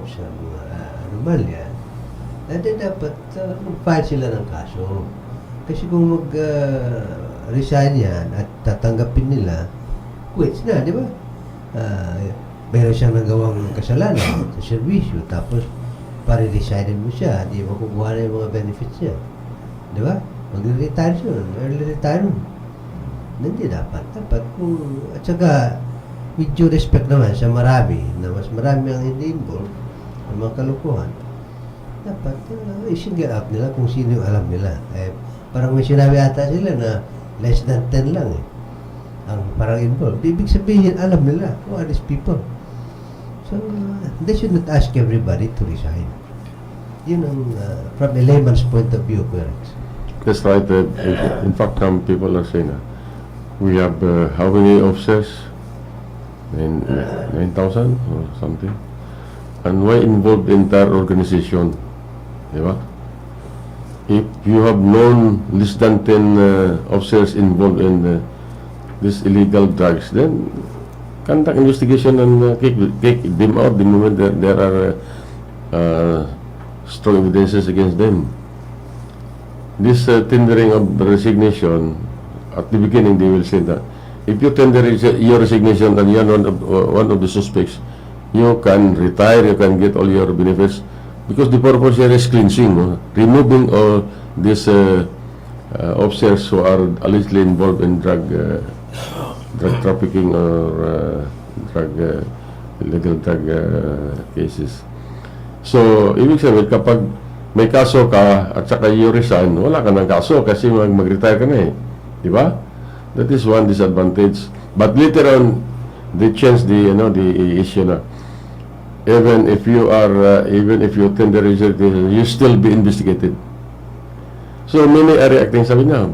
sa mga anomalya, dapat mag-file sila ng kaso. Kasi kung mag-resign yan at tatanggapin nila, quits na, di ba? Meron siyang nagawang kasalanan sa servisyo, tapos pare-resignin mo siya, hindi mo kukuha na yung mga benefits niya. Di ba? Mag-retire siya, early retirement. Hindi dapat. Dapat kung, at saka, with due respect naman sa marami, na mas marami ang hindi involved, ang mga kalukuhan, dapat i-single out nila kung sino yung alam nila. Parang may sinabi ata sila na less than 10 lang ang parang involved. Ibig sabihin, alam nila who are these people. So, they should not ask everybody to resign. Yun ang, from a layman's point of view, correct. That's right. In fact, some people are saying we have how many officers? 9,000 or something. And why involved the entire organization? Diba? If you have known less than 10 officers involved in these illegal drugs, then conduct investigation and kick them out the moment there are strong evidences against them. This tendering of resignation, at the beginning they will say that if you tender your resignation and you are one of the suspects, you can retire, you can get all your benefits, because the purpose here is cleansing, removing all these officers who are allegedly involved in drug trafficking or illegal drug cases. So, ibig sabihin, kapag may kaso ka at saka you resign, wala ka ng kaso kasi mag-retire ka na di ba? That is one disadvantage. But later on, they change the issue na. Even if you tender resignation, you still be investigated. So many are reacting, sabi niya,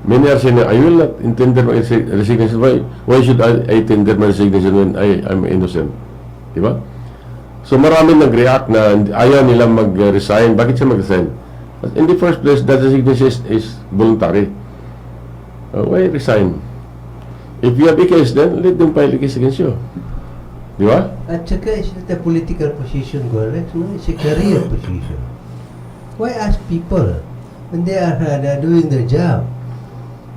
many are saying, I will not tender my resignation. Why should I tender my resignation when I'm innocent? Diba? So marami nag-react na ayaw nilang mag-resign. Bakit siya mag-resign? In the first place, that resignation is voluntary. Why resign? If you have a case, then let them file a case against you. Di ba? At saka, it's not a political position, correct? No? It's a career position. Why ask people when they are doing their job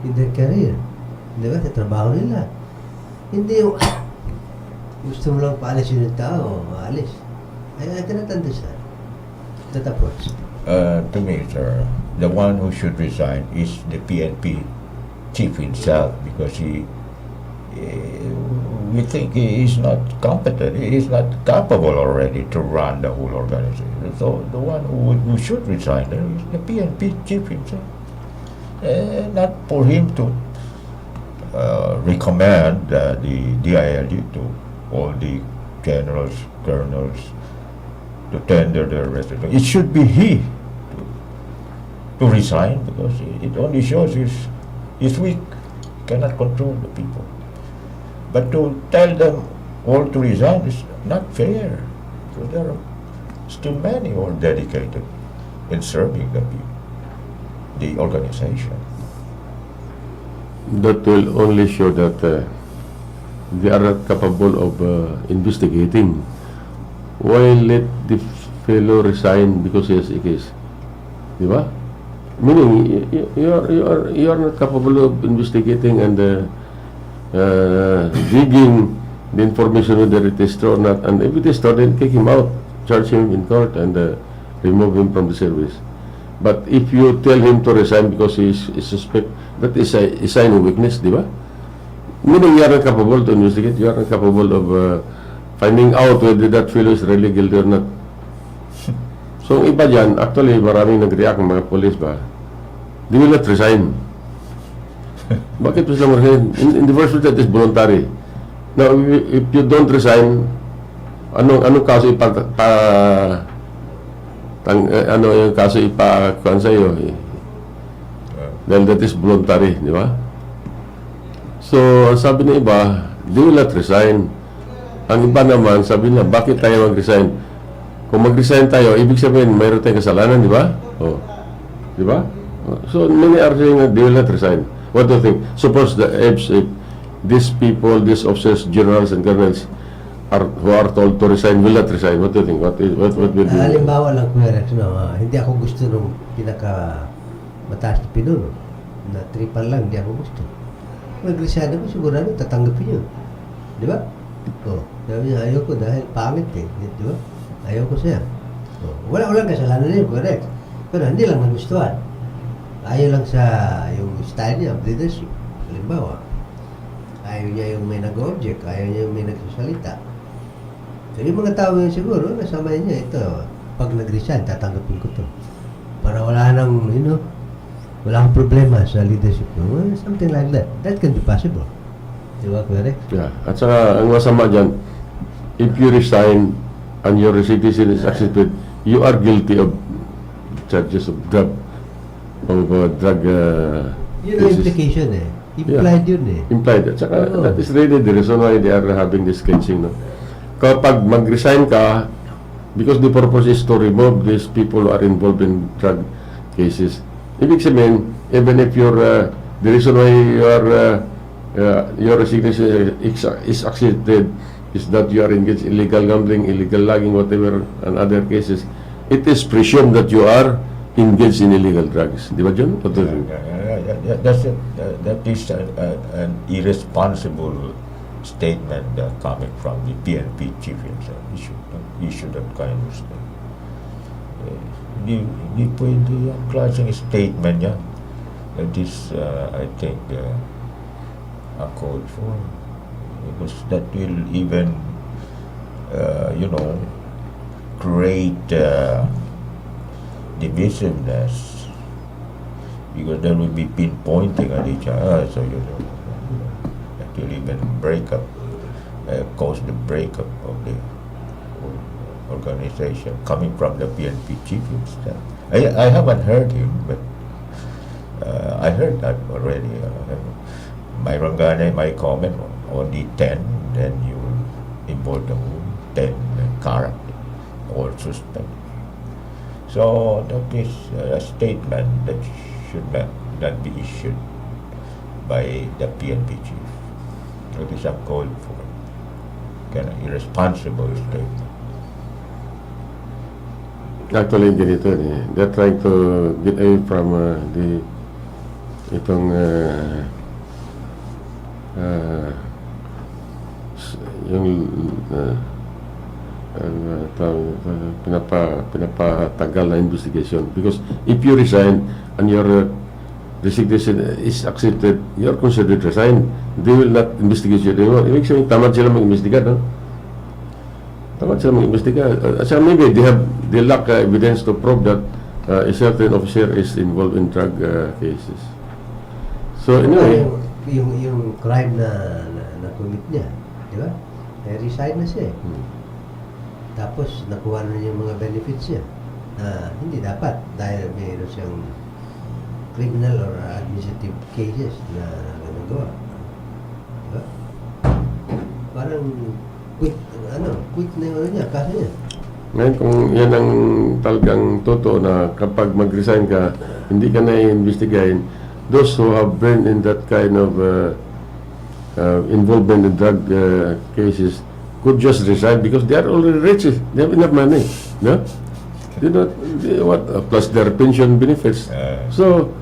in their career? Di ba? Sa trabaho nila. Hindi yung gusto mo lang paalisin yung tao, maalis. I cannot understand that approach. To me, sir, the one who should resign is the PNP chief himself, because we think he is not competent, he is not capable already to run the whole organization. So the one who should resign is the PNP chief himself. Not for him to recommend the DILG to all the generals, colonels to tender their resignation. It should be he to resign, because it only shows he's weak, cannot control the people. But to tell them all to resign is not fair. So there are still many who are dedicated in serving the organization. That will only show that they are not capable of investigating. Why let the fellow resign because he has a case? Di ba? Meaning, you are not capable of investigating and digging the information whether it is true or not. And if it is true, then kick him out, charge him in court, and remove him from the service. But if you tell him to resign because he is suspect, that is a sign of weakness, di ba? Meaning, you are not capable to investigate, you are not capable of finding out whether that fellow is really guilty or not. So, ang iba dyan, actually, maraming nag-react ng mga police ba? They will not resign. Bakit po sila mag-resign? In the first place, that is voluntary. Now, if you don't resign, anong kaso ano yung kaso ipakuan sa iyo? Dahil that is voluntary, di ba? So, sabi ng iba, they will not resign. Ang iba naman, sabi nila, bakit tayo mag-resign? Kung mag-resign tayo, ibig sabihin, mayroon tayong kasalanan, di ba? Oh. Di ba? So, many are saying that they will not resign. What do you think? Suppose if these people, these officers, generals, and colonels who are told to resign will not resign. What do you think? What will be? Halimbawa lang, Kuya Rex, no, hindi ako gusto nung pinaka mataas na pinuno. Na tripan lang, hindi ako gusto. Mag-resign ako, sigurado tatanggapin yun. Di ba? Sabi niya, ayaw ko dahil pangit eh. Di ba? Ayaw ko siya. Walang kasalanan na yun, correct. Pero hindi lang nagustuhan. Ayaw lang sa yung style niya, leadership. Halimbawa, ayaw niya yung may nag-object, ayaw niya yung may nagsasalita. So yung mga tao yun siguro, kasama niya, ito, pag nag-resign, tatanggapin ko to. Para wala nang, wala akong problema sa leadership. Something like that. That can be possible. Di ba, correct? Yeah. At saka, ang masama dyan, if you resign and your resignation is accepted, you are guilty of charges of drug Yun ang implication eh. Implied yun eh. Implied. At saka, that is really the reason why they are having this cleansing. No? Kapag mag-resign ka, because the purpose is to remove these people who are involved in drug cases. Ibig sabihin, even if the reason why your resignation is accepted is that you are engaged in illegal gambling, illegal logging, whatever, and other cases, it is presumed that you are engaged in illegal drugs. Di ba, John? That is an irresponsible statement coming from the PNP chief himself. He should not kind of statement. Hindi pwede yung klaseng statement yan. That is, I think, called for. Because that will even, create divisiveness. Because there will be pinpointing at each other. So, that will even cause the breakup of the organization coming from the PNP chief himself. I haven't heard him, but I heard that already. My Rangana, my comment, only 10, then you involve the whole 10 character, all suspect. So that is a statement that should not be issued by the PNP chief. It is uncalled for. Kind of irresponsible statement. Actually, ganito they're trying to get away from pinapatagal na investigation, because if you resign and your resignation is accepted, you are considered resigned. They will not investigate you anymore. Ibig sabihin, tamad sila mag-investiga, no? Tamad sila mag-investiga. So maybe they lack evidence to prove that a certain officer is involved in drug cases. So anyway, yung crime na commit niya, di ba? Resign na siya. Tapos nakuha na niya yung mga benefits niya na hindi dapat dahil mayroon siyang criminal or administrative cases na nagawa. Diba? Parang quick na yung niya, kaso niya. ngayon kung yan ang talagang totoo na kapag mag-resign ka, hindi ka na i-investigahin, those who have been in that kind of involvement in drug cases could just resign because they are already rich. They have enough money. No? Plus their pension benefits. So,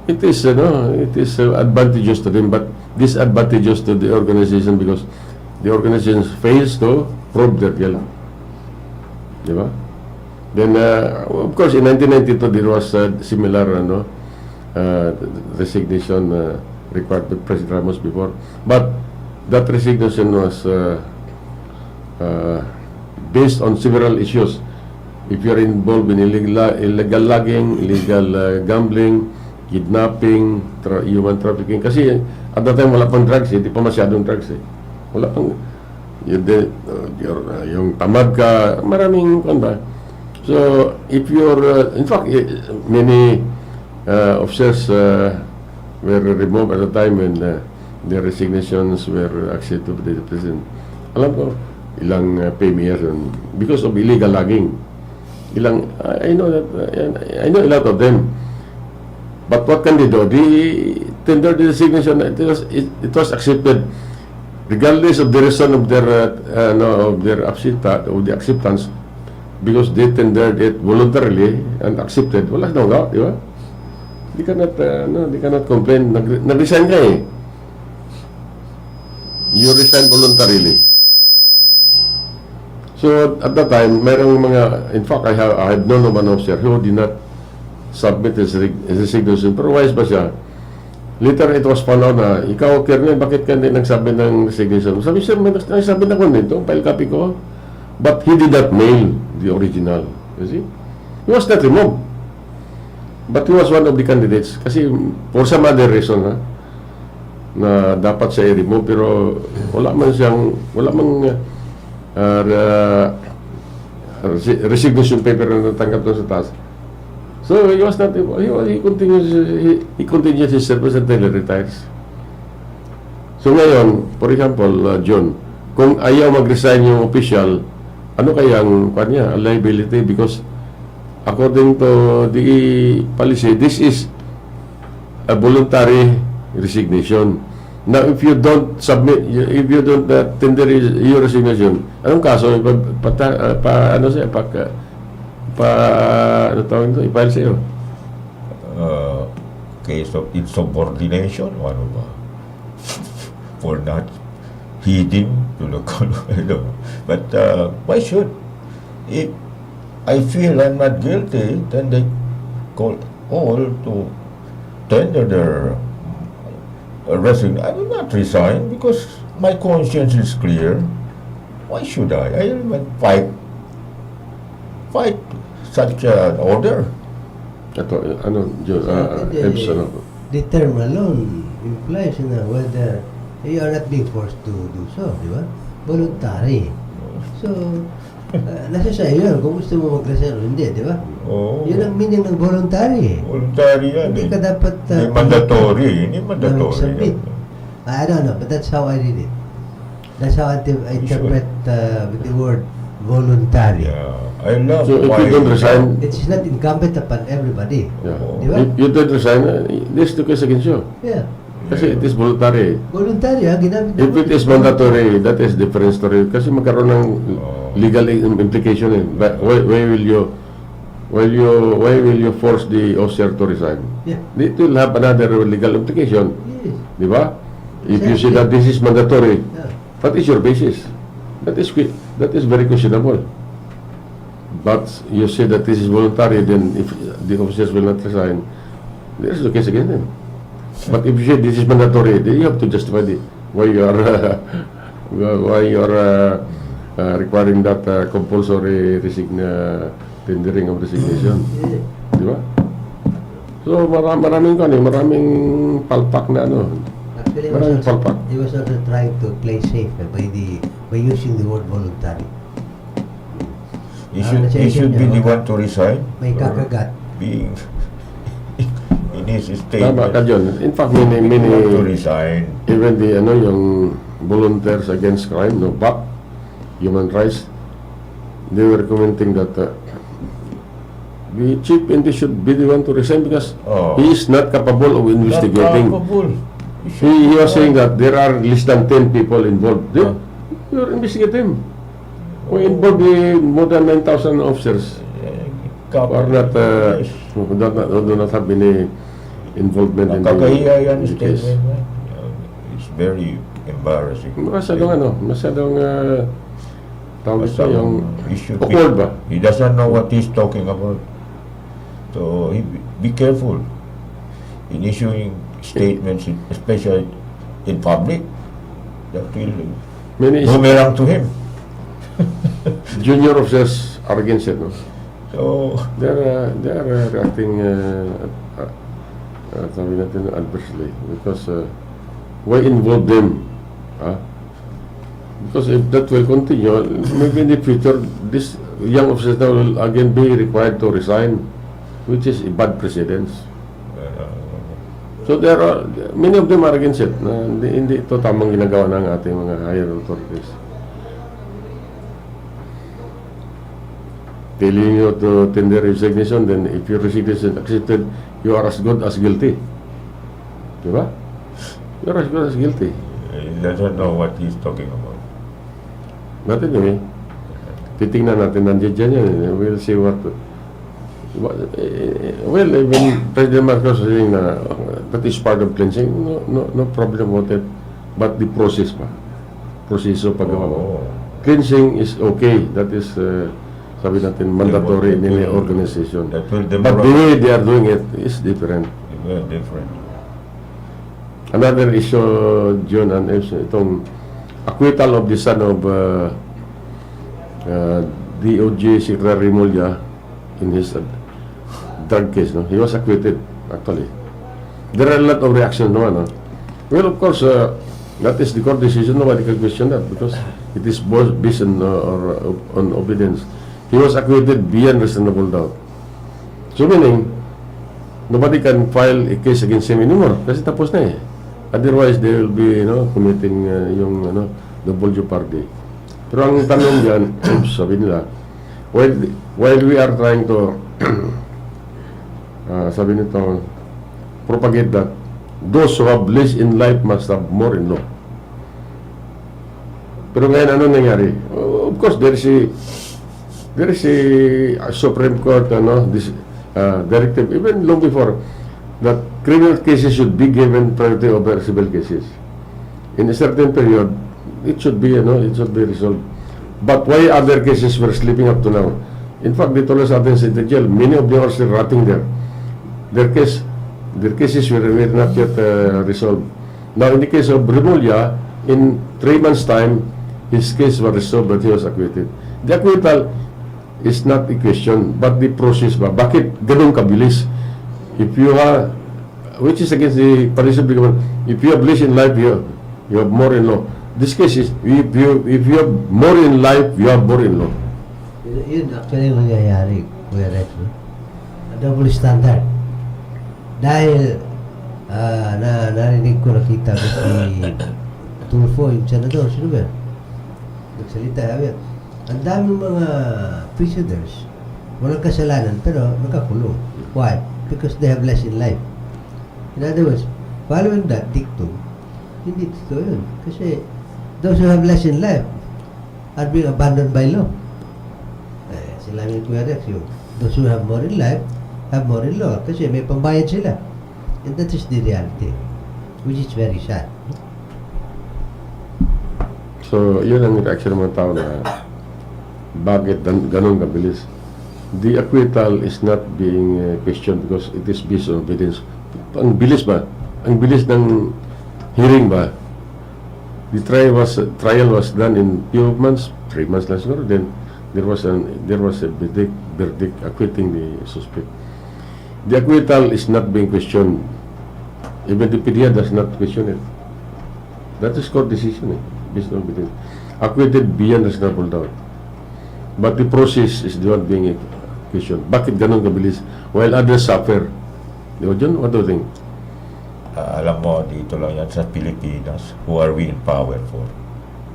it is advantageous to them, but disadvantageous to the organization because the organization fails to prove their guilt. Diba? Then, of course, in 1992, there was similar resignation required by President Ramos before. But that resignation was based on several issues. If you are involved in illegal logging, illegal gambling, kidnapping, human trafficking. Kasi at that time, wala pang drugs. Hindi pa masyadong drugs. Wala pang... yung tamad ka, maraming ba. So, if you're... in fact, many officers were removed at the time when their resignations were accepted by the President. Alam ko, ilang premiers because of illegal logging. I know a lot of them. But what can they do? They tendered the resignation. It was accepted regardless of the reason of their acceptance, because they tendered it voluntarily and accepted, wala nang gawa, di ba? They cannot complain. Nag-resign ka eh. You resign voluntarily. So at that time, mayroong in fact, I have known of an officer who did not submit his resignation. Pero wise ba siya? Later, it was found out na, ikaw, Kernel, bakit ka hindi nagsabi ng resignation? Sabi siya, may nagsabi na ko nito, file copy ko. But he did not mail the original. You see? He was not removed. But he was one of the candidates. Kasi for some other reason, na dapat siya i-remove, pero wala man resignation paper na natanggap doon sa taas. So he was not. He continues his service until he retires. So ngayon, for example, John, kung ayaw mag-resign yung official, ano kayang kanya liability? Because according to the policy, this is a voluntary resignation. Now, if you don't submit, if you don't tender your resignation, anong kaso? Ano tawag ito? I-file sa'yo. Case of insubordination, ano ba? For not heeding to the call. I don't know. But why should? If I feel I'm not guilty, then they call all to tender their resignation. I will not resign because my conscience is clear. Why should I? I will fight such an order. Ito, John, The term alone implies na whether you are not being forced to do so, di ba? Voluntary. So, nasa sa iyo yun, kung gusto mo mag-resign o hindi, di ba? Oo. Yun ang meaning ng voluntary. Voluntary yan. Hindi ka dapat... Hindi mandatory. Hindi mandatory. Submit. I don't know, but that's how I read it. That's how I interpret with the word voluntary. Yeah. I love So if why you don't resign, It is not incumbent upon everybody. yeah. Di ba? If you don't resign, this is the case against you. Yeah. Kasi it is voluntary. Voluntary, ginamit If it is mandatory, that is different story. Kasi magkaroon ng legal implication eh. Why will you force the officer to resign? Yeah. It will have another legal implication. Yes. Di ba? If you say that this is mandatory, Yeah. what is your basis? That is very questionable. But you say that this is voluntary, then if the officers will not resign, there is the case against them. But if you say this is mandatory, then you have to justify why you are requiring that compulsory tendering of resignation. Yeah. Di ba? So maraming palpak na Actually, maraming palpak. he was also trying to play safe by using the word voluntary. he should be the one to resign. May kakagat. Being in his Tama ka, statement. John. In fact, many To resign. even yung volunteers against crime, BAC, human rights, they were commenting that the chief ND should be the one to resign because he is not capable of investigating. Not capable. He was saying that there are less than 10 people involved. You investigate them. We involved more than 9,000 officers who are not, Yes. who do not have any involvement in Nakakahiya yan the case. statement. It's very embarrassing. Masyadong tawag ito yung He should awkward ba? He doesn't know what he's talking about. So be careful in issuing statements, especially in public. That will Many boomerang to him. junior officers are against it. No? So They are reacting sabi natin adversely because why involve them? Because if that will continue, maybe in the future, this young officers now will again be required to resign, which is a bad precedence. So there are many of them are against it. Na hindi ito tamang ginagawa ng ating mga higher authorities. Telling you to tender resignation, then if your resignation accepted, you are as good as guilty. Diba? You are as good as guilty. He doesn't know what he's talking about. But anyway, titingnan natin, nandiyan dyan yan. We'll see what well, even President Marcos was saying na that is part of cleansing. No problem about it. But the process pa. Proseso paggawa mo. Oh. Cleansing is okay. That is, sabi natin, mandatory in any organization. That will But the way they are doing it is different. Very different. Another issue, John, and itong acquittal of the son of DOJ Secretary Mulya in his drug case. No? He was acquitted, actually. There are a lot of reactions naman. No? Well, of course, that is the court decision. Nobody can question that because it is based on, on evidence. He was acquitted beyond reasonable doubt. So meaning, nobody can file a case against him anymore kasi tapos na eh. Otherwise, they will be committing yung double jeopardy. Pero ang tanong dyan, sabi nila, while we are trying to sabi nito, propagate that those who have less in life must have more in law. Pero ngayon, ano nangyari? Of course, there is a Supreme Court this directive, even long before, that criminal cases should be given priority over civil cases. In a certain period, it should be resolved. But why other cases were slipping up to now? In fact, they told us sa the jail, many of them are still rotting there. Their cases were not yet resolved. Now, in the case of Rimulya, in 3 months' time, his case was resolved, but he was acquitted. The acquittal is not a question, but the process ba? Bakit ganun kabilis? If you have, which is against the principle of government, if you have less in life, you have more in law. This case is, if you have more in life, you have more in law. Yun actually yung nangyayari, Kuya Rex. No? Double standard. Dahil narinig ko, nakita ko si Tulfo, yung senador, sino ba? Nagsalita, sabi, ang daming mga prisoners, walang kasalanan, pero nakakulong. Why? Because they have less in life. In other words, following that dictum, hindi totoo yun. Kasi those who have less in life are being abandoned by law. Sila yung Kuya Rex, yung those who have more in life, have more in law. Kasi may pambayad sila. And that is the reality, which is very sad. So, yun ang reaction ng mga tao na bakit ganun kabilis. The acquittal is not being questioned because it is based on evidence. Ang bilis ba? Ang bilis ng hearing ba? The trial was done in few months, 3 months lang siguro. Then there was a verdict acquitting the suspect. The acquittal is not being questioned. Even the PDA does not question it. That is court decision. Based on evidence. Acquitted beyond reasonable doubt. But the process is the one being questioned. Bakit ganun kabilis? While others suffer. Di ba, John? What do you think? Alam mo, dito lang yan sa Pilipinas. Who are we in power for?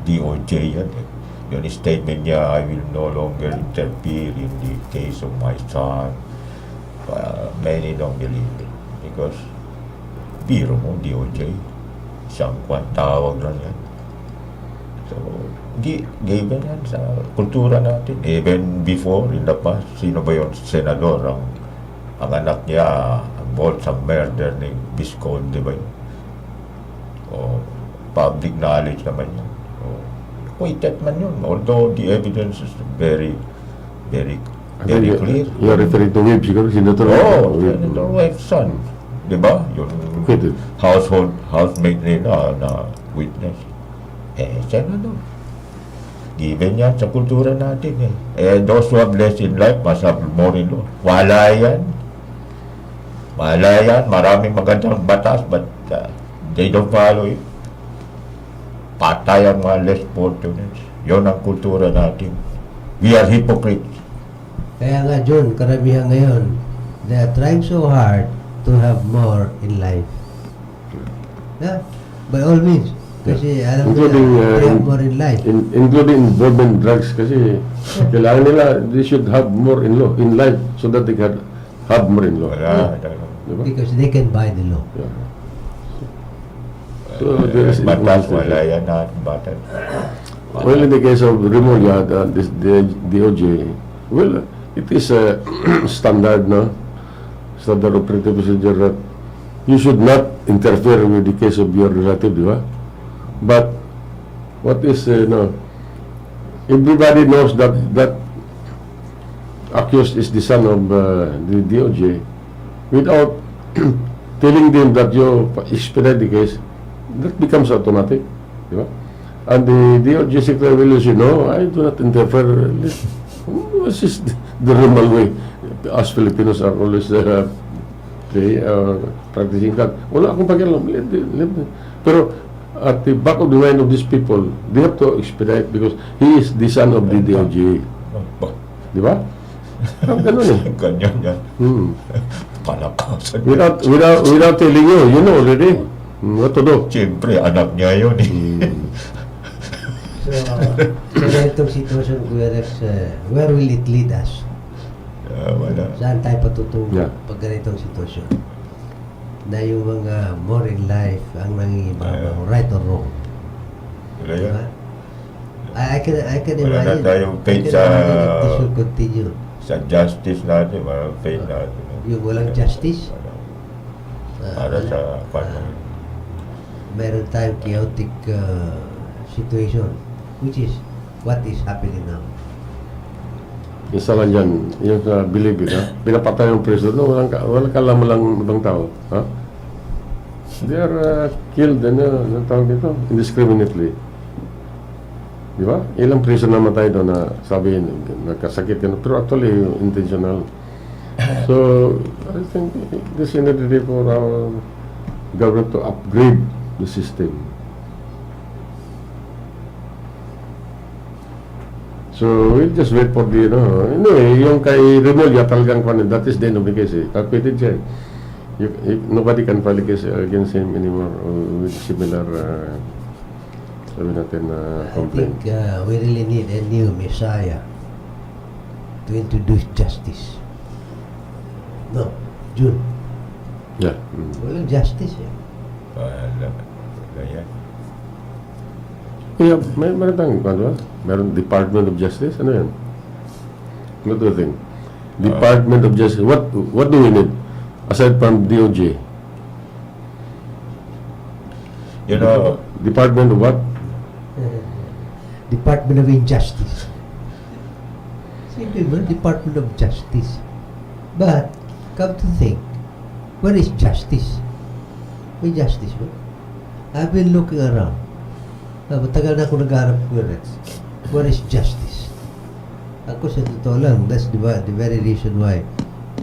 DOJ yan eh. Yung statement niya, I will no longer interfere in the case of my son. Many don't believe it. Because, biro mo, DOJ. Isang tawag lang yan. So, given yan sa kultura natin. Even before, in the past, sino ba yung senador? Ang anak niya, involved sa murder ni Biscol, di ba yun? O, public knowledge naman yun. Acquitted man yun. Although the evidence is very clear. You are referring to Webb, siguro? Senator Senator Webb's son. Di ba? Yung housemate nila na witness. Senador. Given yan sa kultura natin eh. Those who have less in life must have more in law. Wala yan. Maraming magandang batas but they don't follow it. Patay ang mga less fortunate. Yun ang kultura natin. We are hypocrites. Kaya nga, John, karamihan ngayon, they are trying so hard to have more in life. Yeah? By all means. Kasi alam nila, they have more in life. Including involvement in drugs kasi kailangan nila, they should have more in life so that they can have more in law. Wala. Diba? Because they can buy the law. Yeah. So there is Batas, equality. wala yan na, batas. Well, in the case of Remulla, the DOJ, well, it is a standard, no? Standard operating procedure that you should not interfere with the case of your relative, di ba? But what is, no? Everybody knows that accused is the son of the DOJ. Without telling them that you expedite the case, that becomes automatic, di ba? And the DOJ secretary will say, no, I do not interfere. This is the normal way. Us Filipinos are always practicing that. Wala akong pakialam. Pero at the back of the mind of these people, they have to expedite because he is the son of the DOJ. Di ba? Parang ganun eh. Ganyan yan. Hmm. Palakasan. Without telling you, you know already what to do. Siyempre, anak niya yun eh. So, sa ganitong sitwasyon, Kuya Rex, where will it lead us? Wala. Saan tayo patutungo Yeah. pag ganitong sitwasyon? Na yung mga more in life ang nangingibabaw, right or wrong. Wala yan. Diba? I can Wala na imagine. tayong I faith can sa- imagine if this will continue. Sa justice natin, walang faith natin. Yung walang justice. Wala. Para Wala. sa paano. Meron tayong chaotic situation, which is what is happening now. Isa lang dyan, yung sa believe it, ha? Pinapatay yung preso, no? Walang kalaman lang ibang tao, ha? They are killed, anong tawag dito? Indiscriminately. Di ba? Ilang preso na matay doon na sabihin, nagkasakit yun. Pero actually, intentional. So, I think this is another day for our government to upgrade the system. So, we'll just wait for the, anyway, yung kay Remulla talagang that is the end of the case, eh. Acquitted siya, eh. Nobody can file a case against him anymore with similar, sabi natin, I complaint. think we really need a new messiah to introduce justice. No, June. Yeah. Walang justice eh. Wala. Wala yan. Kaya, meron tayong, ano ba? Meron Department of Justice? Ano yan? What do you think? Department of Justice. What do we need? Aside from DOJ? You know, Department of what? Department of Injustice. Simple mo, Department of Justice. But, come to think, what is justice? May justice ba? I've been looking around. Matagal na ako nag-aarap ko, Rex. What is justice? Ako sa totoo lang, that's the very reason why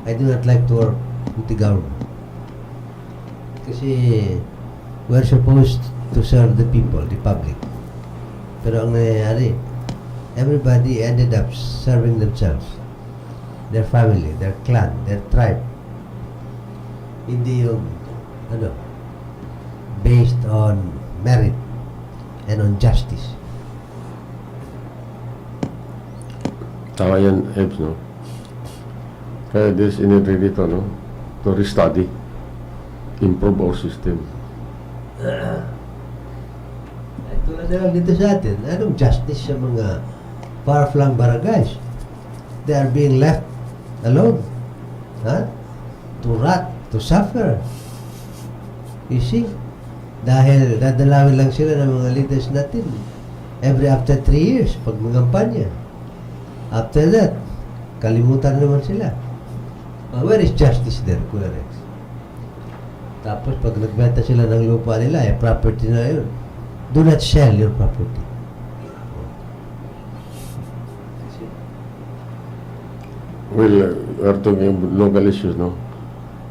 I do not like to work with the government. Kasi we're supposed to serve the people, the public. Pero ang nangyayari, everybody ended up serving themselves, their family, their clan, their tribe. Hindi yung, based on merit and on justice. Tama yan, Ebs, no? Kaya this in it really to, no? To restudy, improve our system. Tulad na lang dito sa atin, anong justice sa mga far-flung barangays? They are being left alone. To rot, to suffer. You see? Dahil dadalawin lang sila ng mga leaders natin after 3 years, pag mangampanya. After that, kalimutan naman sila. Where is justice there, Kuya Rex? Tapos pag nagbenta sila ng lupa nila, property na yun. Do not sell your property. Well, we're talking about local issues, no?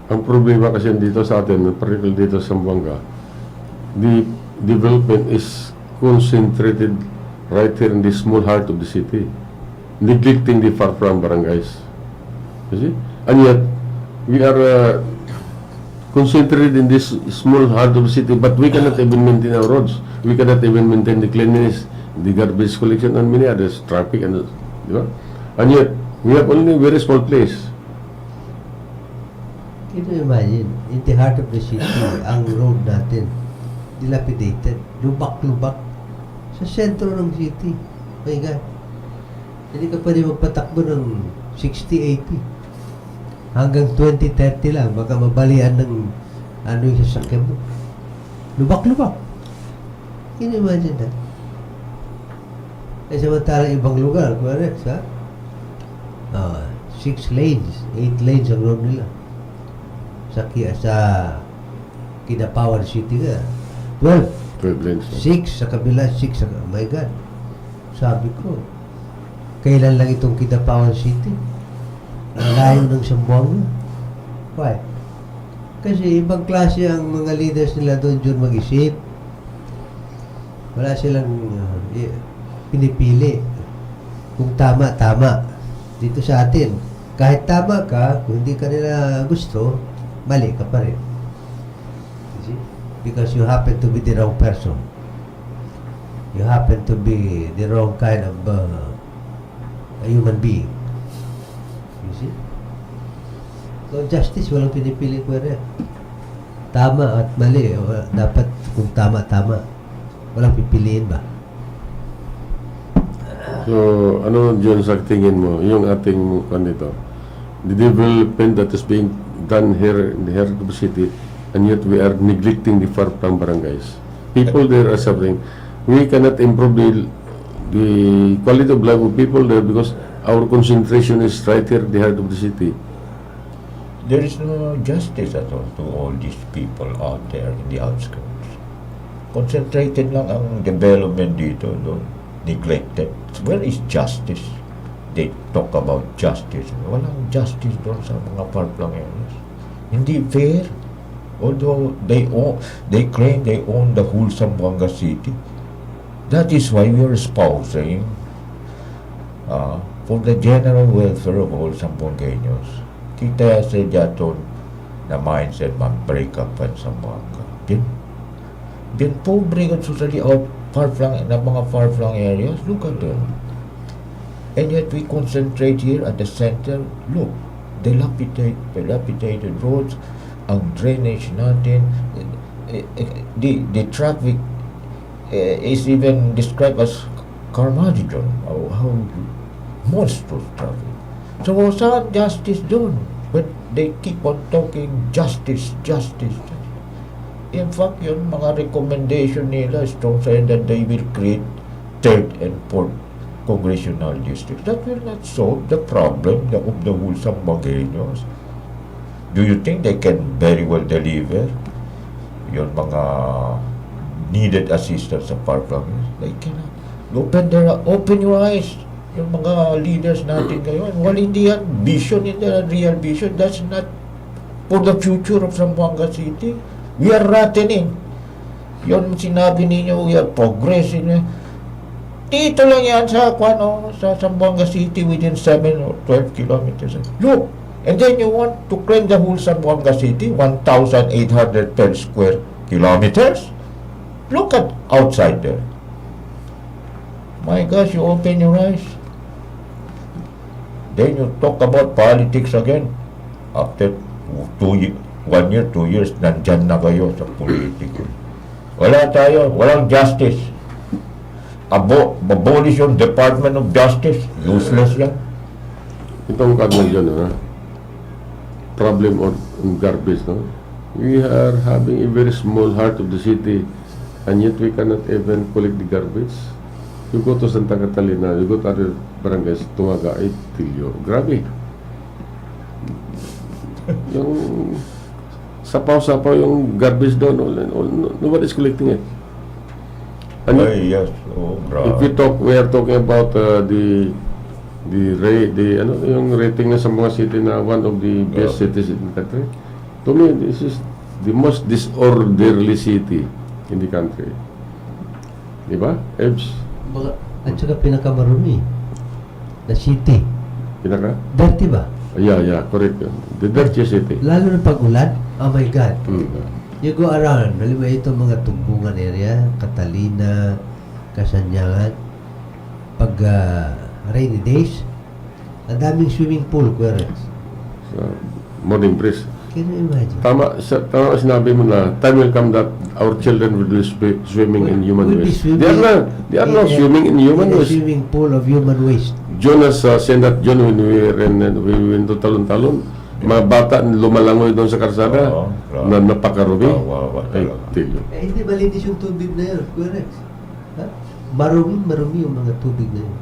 Ang problema kasi dito sa atin, particularly dito sa Zamboanga, the development is concentrated right here in the small heart of the city, neglecting the far-flung barangays. You see? And yet, we are concentrated in this small heart of the city, but we cannot even maintain our roads. We cannot even maintain the cleanliness, the garbage collection, and many others, traffic, and and yet, we have only a very small place. Can you imagine, in the heart of the city, ang road natin, dilapidated. Lubak-lubak. Sa sentro ng city. My God. Hindi ka pwede magpatakbo ng 60-80. Hanggang 20-30 lang. Baka mabalian ng ano yung sasakyan mo. Lubak-lubak. Can you imagine that? Eh, samantalang ibang lugar, correct, ha? 6 lanes, 8 lanes ang road nila. Sa Kidapawan City ka. 12. 12 lanes. 6 sa kabila, 6 sa... Oh my God. Sabi ko, kailan lang itong Kidapawan City? Ang layo ng Zamboanga. Why? Kasi ibang klase ang mga leaders nila doon mag-isip. Wala silang pinipili. Kung tama, tama. Dito sa atin, kahit tama ka, kung hindi ka nila gusto, mali ka pa rin. You see? Because you happen to be the wrong person. You happen to be the wrong kind of a human being. You see? So, justice, walang pinipili ko rin. Tama at mali. Dapat kung tama, tama. Walang pipiliin ba? So, ano dyan sa tingin mo, yung ating kanito, the development that is being done here in the heart of the city, and yet we are neglecting the far-flung barangays. People there are suffering. We cannot improve the quality of life of people there because our concentration is right here in the heart of the city. There is no justice at all to all these people out there in the outskirts. Concentrated lang ang development dito, doon. Neglected. Where is justice? They talk about justice. Walang justice doon sa mga far-flung areas. Hindi fair. Although they claim they own the whole Zamboanga City. That is why we are espousing for the general welfare of all Zamboangueños. Kita sa diyaton na mindset mag-break up at Zamboanga. Bien pobre kan socially out far-flung na mga far-flung areas. Look at them. And yet we concentrate here at the center. Look, dilapidated roads, ang drainage natin, the traffic is even described as Carmageddon. How monstrous traffic. So saan justice doon? But they keep on talking justice. In fact, yun mga recommendation nila strong saying that they will create 3rd and 4th congressional districts. That will not solve the problem of the whole Zamboangueños. Do you think they can very well deliver yung mga needed assistance sa far-flung? They cannot. Open your eyes. Yung mga leaders natin ngayon, well, hindi yan vision, hindi yan real vision. That's not for the future of Zamboanga City. We are rotting. Yun sinabi ninyo, we are progressing. Dito lang yan sa Zamboanga City within 7 or 12 kilometers. Look, and then you want to claim the whole Zamboanga City, 1,800 per square kilometers? Look at outside there. My gosh, you open your eyes. Then you talk about politics again. After 1 year, 2 years, nandyan na kayo sa politiko. Wala tayo, walang justice. Abolish yung Department of Justice. Useless yan. Itong kagman dyan, problem on garbage, no? We are having a very small heart of the city, and yet we cannot even collect the garbage. You go to Santa Catalina, you go to other barangays, Tumaga, Tilio. Grabe. Yung sapaw-sapaw yung garbage doon, nobody's collecting it. And Yes. Oh, if we are talking about yung rating na sa mga city na one of the best cities in the country. To me, this is the most disorderly city in the country. Diba, Ebs? At saka pinakamarumi na city. Dirty ba? Yeah, correct. The dirtiest city. Lalo na pag-ulan, oh my God. Mm. You go around, halimbawa itong mga tunggungan area, Catalina, Kasanyagan, pag rainy days, ang daming swimming pool, correct? So, morning breeze. Can you imagine? Tama sinabi mo na time will come that our children will be swimming in human Will be waste. swimming They are not swimming in human in a waste. swimming pool of human waste. Jonas said that John when we went to Talon-Talon, mga bata lumalangoy doon sa karsada Oo, grabe. na napakarumi. Kawawa I talaga. tell you. Hindi malinis yung tubig na yun. Correct. Ha? Marumi yung mga tubig na yun.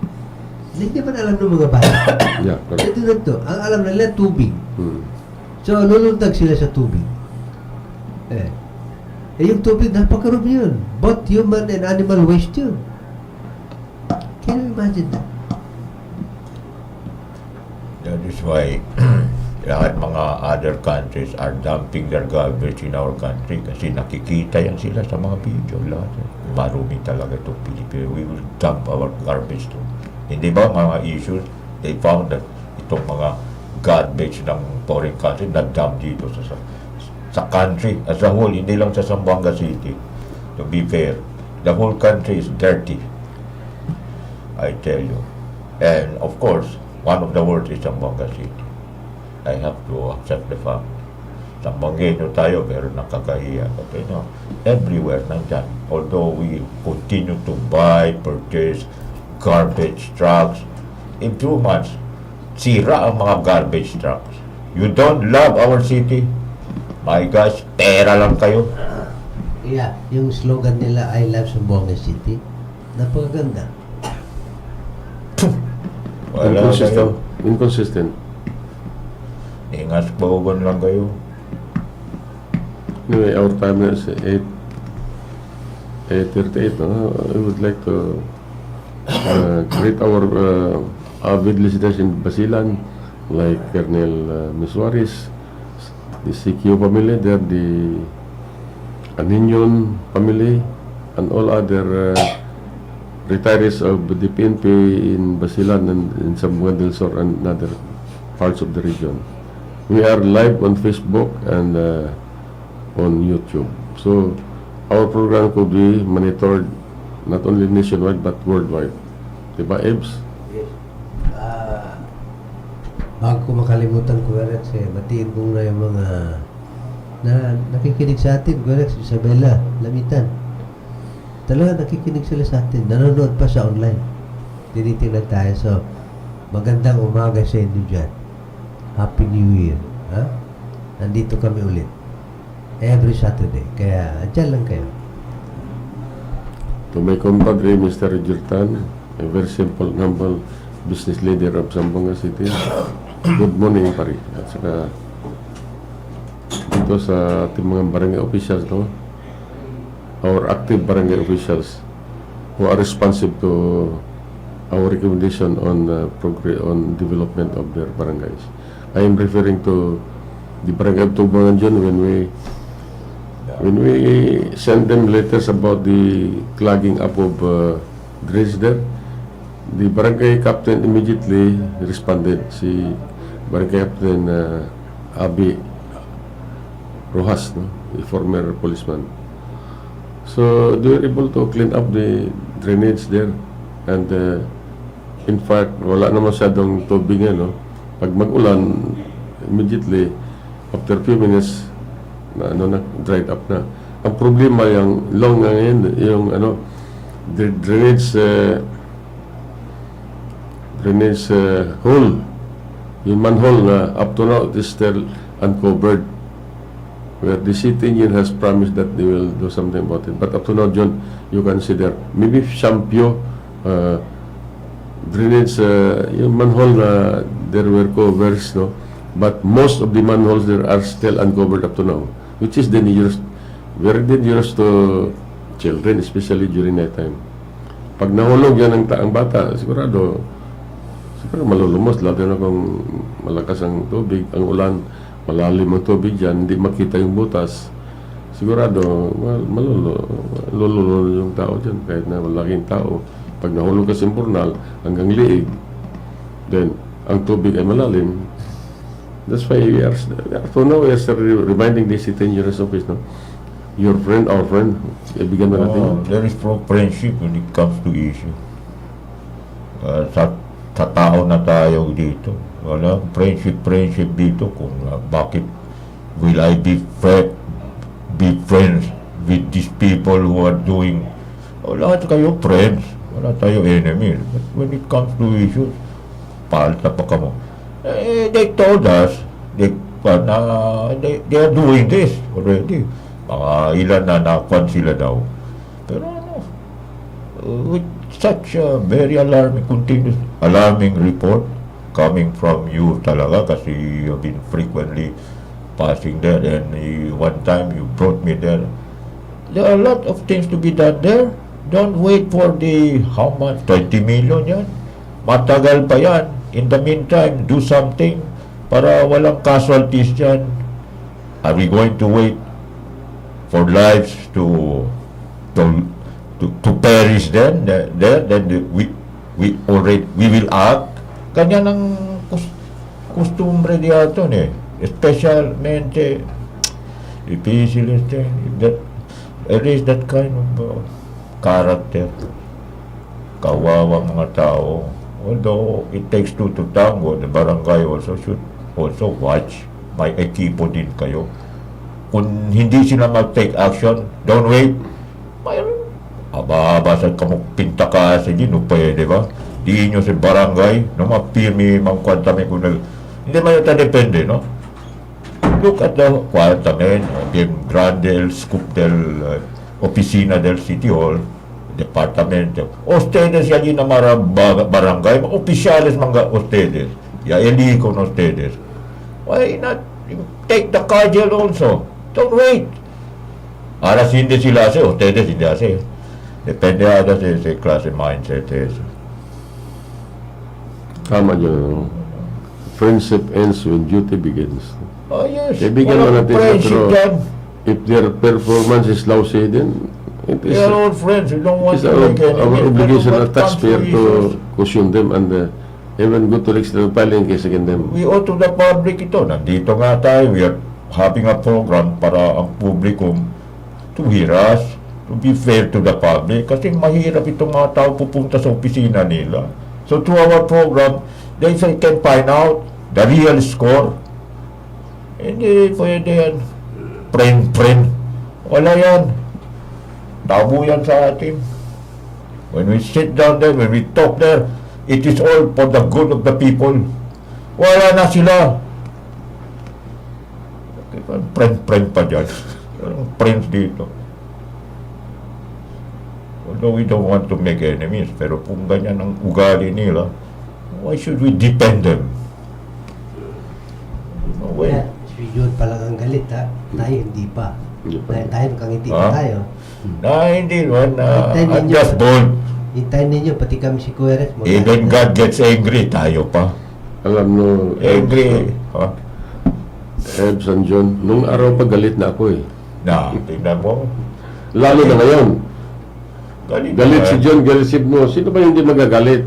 Hindi man alam ng mga bata. Yeah, correct. Ito na to. Ang alam nila, tubig. Hmm. So, luluntag sila sa tubig. Yung tubig, napakarumi yun. Both human and animal waste yun. Can you imagine that? That is why lahat mga other countries are dumping their garbage in our country kasi nakikita yan sila sa mga video. Lahat. Marumi talaga itong Pilipinas. We will dump our garbage too. Hindi ba mga issues, they found that itong mga garbage ng foreign country na dump dito sa country as a whole, hindi lang sa Zamboanga City. To be fair, the whole country is dirty. I tell you. And of course, one of the worst is Zamboanga City. I have to accept the fact. Zamboangueño tayo, pero nakakahiya. But you know, everywhere nandyan. Although we continue to buy, purchase garbage trucks, in 2 months, sira ang mga garbage trucks. You don't love our city? My gosh, pera lang kayo. Yeah, yung slogan nila, I love Zamboanga City. Napakaganda. Wala kayo. Inconsistent. Ingas bawagan lang kayo. Anyway, our time is 8:38. I would like to greet our avid listeners in Basilan, like Colonel Miswaris, the CQ family, there the Aninyon family, and all other retirees of the PNP in Basilan and in Zamboanga del Sur and other parts of the region. We are live on Facebook and on YouTube. So our program could be monitored not only nationwide but worldwide. Diba, Ebs? Yes. Bago ko makalimutan ko, Rex, batiin ko na yung mga na nakikinig sa atin, Rex, Isabela, Lamitan. Talaga nakikinig sila sa atin. Nanonood pa sa online. Tinitingnan tayo. So, magandang umaga sa inyo dyan. Happy New Year. Ha? Nandito kami ulit. Every Saturday. Kaya, dyan lang kayo. To my compadre, Mr. Jurtan, a very simple, humble business leader of Zamboanga City. Good morning, pare. At saka dito sa ating mga barangay officials, no? Our active barangay officials who are responsive to our recommendation on on development of their barangays. I am referring to the barangay of Tugbangan John when we send them letters about the clogging up of drainage there. The barangay captain immediately responded. Si barangay captain Abi Rojas, no? The former policeman. So they were able to clean up the drainage there, and in fact wala na masyadong tubig, no? Pag mag-ulan, immediately after few minutes na dried up na. Ang problema yung long ngayon, yung drainage hole, yung manhole na up to now it is still uncovered, where the city engineer has promised that they will do something about it. But up to now, John, you consider maybe Shampio drainage, yung manhole na there were covers, no? But most of the manholes there are still uncovered up to now, which is dangerous, very dangerous to children, especially during night time. Pag nahulog yan ang bata, siguro malulumos, lalo na kung malakas ang tubig, ang ulan, malalim ang tubig dyan, hindi makita yung butas, sigurado malululo yung tao dyan, kahit na malaking tao. Pag nahulog ka sa impurnal hanggang liig, then ang tubig ay malalim. That's why we are reminding the city engineers office, no? Your friend, our friend, ibigyan mo natin. There is friendship when it comes to issue. Sa tao na tayo dito. Wala friendship dito kung bakit will I be friends with these people who are doing, lahat kayo friends, wala tayo enemy. But when it comes to issues, palta pa kamo. They told us, they are doing this already. Mga ilan na nakuan sila daw. Pero with such a very continuous alarming report coming from you talaga, kasi you've been frequently passing there, and one time you brought me there. There are a lot of things to be done there. Don't wait for the, how much, 20 million yan. Matagal pa yan. In the meantime, do something para walang casualties dyan. Are we going to wait for lives to perish then? Then we will act. Ganyan ang costumbre diyato eh. Especialmente, difícil that there is that kind of character. Kawawang mga tao. Although it takes two to tango, the barangay also should also watch. May ekipo din kayo. Kung hindi sila mag-take action, don't wait. Mayroon. Aba-aba sa kamukpinta ka sa gino, pwede ba? Di nyo sa barangay, no, mapirmi, mangkwantame kung hindi man ito depende, no? Look at the quantamen, yung grande scoop del opisina del City Hall, departamento. Ustedes yan yung namara barangay, opisyales mga ustedes. Ya eliko ng ustedes. Why not take the cudgel also? Don't wait. Aras hindi sila kasi, ustedes hindi kasi. Depende ada sa klase mindset. Tama yun. Friendship ends when duty begins. Oh yes. Kaibigan mo natin, pero if their performance is lousy, then it is they are all friends. We don't want it's to make any our obligation as but taxpayer comes to caution them and even go to the extent of filing case against them. we owe to the public ito. Nandito nga tayo. We are having a program para ang publikum to hear us, to be fair to the public. Kasi mahirap itong mga tao pupunta sa opisina nila. So through our program, they can find out the real score. Hindi pwede yan. Friend. Wala yan. Tabu yan sa atin. When we sit down there, when we talk there, it is all for the good of the people. Wala na sila. Friend pa dyan. Friends dito. Although we don't want to make enemies, pero kung ganyan ang ugali nila, why should we defend them? No way. Si Jun pa lang ang galit, ha? Tayo hindi pa. Hindi pa. Dahil tayo nakangiti pa tayo. Hindi naman. Hintayin I'm ninyo. just bold. Hintayin ninyo, pati kami si Kueres. Even God gets angry, tayo pa. Alam no, Angry. Ebs and John, nung araw pa galit na ako eh. Tingnan mo. Lalo na ngayon. Galit si na. John, galit si Ibno. Sino ba hindi magagalit?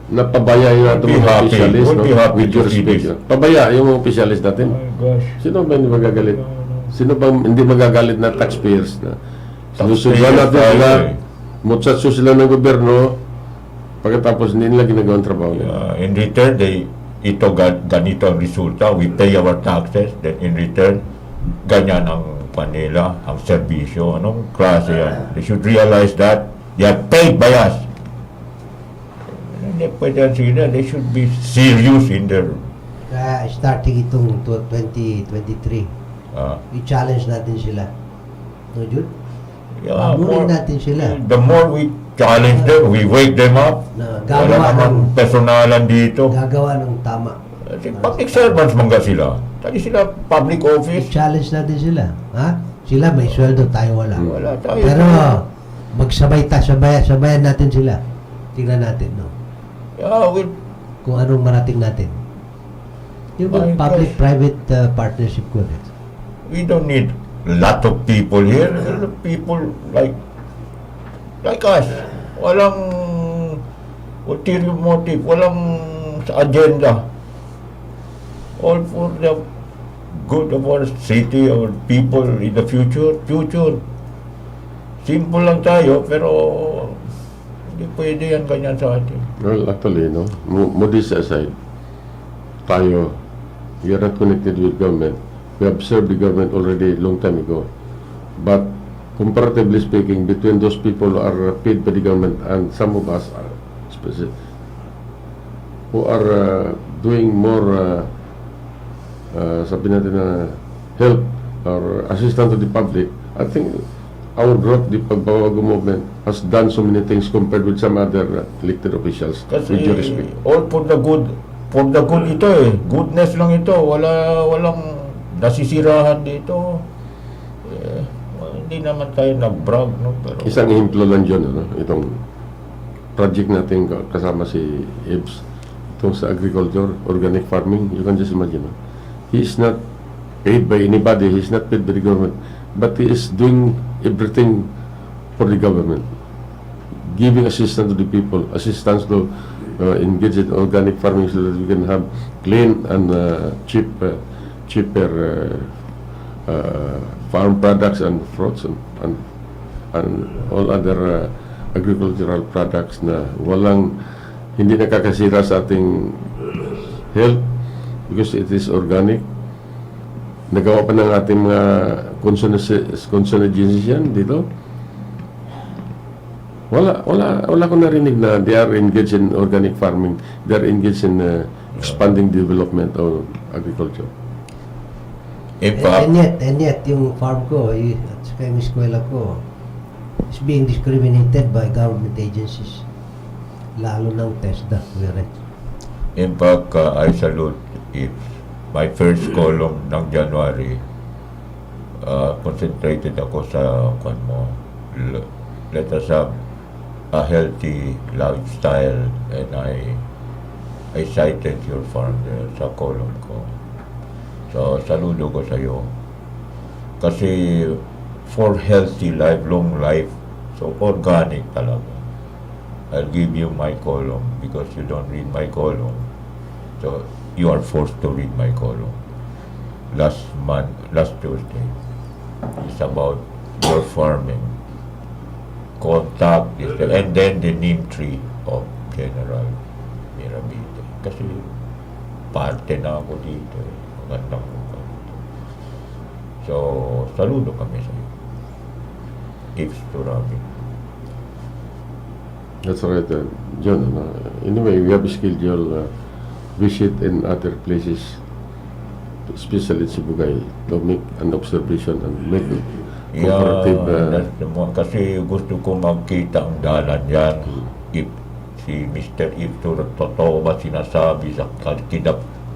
Napabaya yung Would ating be mga happy. officialist, Would no? be happy With to your see respect. this. No? Pabaya yung mga officialist Oh natin. my gosh. Sino ba hindi magagalit? Sino ba hindi magagalit na taxpayers na sinusundan Taxpayers natin tayo sila, eh. mutsatso sila ng gobyerno, pagkatapos hindi nila ginagawang trabaho nila. In return, ganito ang resulta. We pay our taxes. Then in return, ganyan ang Manila, ang serbisyo. Anong klase yan? They should realize that they are paid by us. Hindi pwede sila. They should be serious in their... Starting itong 2023, i-challenge natin sila. No, Jun? Pamunin natin sila. The more we challenge them, we wake them up. Na Wala gagawa naman personalan dito. Gagawa ng tama. Public servants mga sila. Tadi sila public office. I-challenge natin sila. Ha? Sila may sweldo, tayo wala. Wala tayo. Pero sabayan natin sila. Tingnan natin, no? Kung anong marating natin. Yung My public-private partnership ko rin. We don't need a lot of people here. People like us. Walang ulterior motive. Walang agenda. All for the good of our city, our people in the future. Simple lang tayo, pero hindi pwede yan ganyan sa atin. Well, actually, no, modest aside, tayo, we are not connected with government. We have served the government already long time ago. But comparatively speaking, between those people who are paid by the government and some of us are who are doing more sabi natin na help or assistance to the public, I think our group, the Pagbabago movement, has done so many things compared with some other elected officials. Kasi With due respect. all for the good ito eh. Goodness lang ito. Walang nasisirahan dito. Hindi naman tayo nag-brag, no? Pero Isang ehemplo lang dyan, ano? Itong project natin kasama si Ibs, itong sa agriculture, organic farming, you can just imagine. No? He is not paid by anybody, he is not paid by the government, but he is doing everything for the government. Giving assistance to the people, assistance to engage in organic farming so that we can have clean and cheaper farm products and fruits and all other agricultural products na hindi nakakasira sa ating health because it is organic. Nagawa pa ng ating mga consumer yan dito. Wala ko narinig na they are engaged in organic farming. They are engaged in expanding development of agriculture. And yet, yung farm ko, at saka yung eskwela ko, is being discriminated by government agencies. Lalo ng TESDA, in fact, I salute if my first column ng January, concentrated ako sa let us have a healthy lifestyle, and I cited your farm there sa column ko. So, saludo ko sa iyo. Kasi for healthy life, long life, so organic talaga. I'll give you my column because you don't read my column. So, you are forced to read my column. Last Tuesday, it's about your farming. Contact is the, and then the name tree of General MIRAVITE. Kasi parte na ako dito eh. Magandang lugar dito. So, saludo kami sa iyo. It's TURABIN. That's right, John. Anyway, we have scheduled visit in other places, especially in Sibugay, to make an observation and make comparative. Kasi gusto ko magkita ang dalan yan. If si Mr. Ipto totoo ba sinasabi sa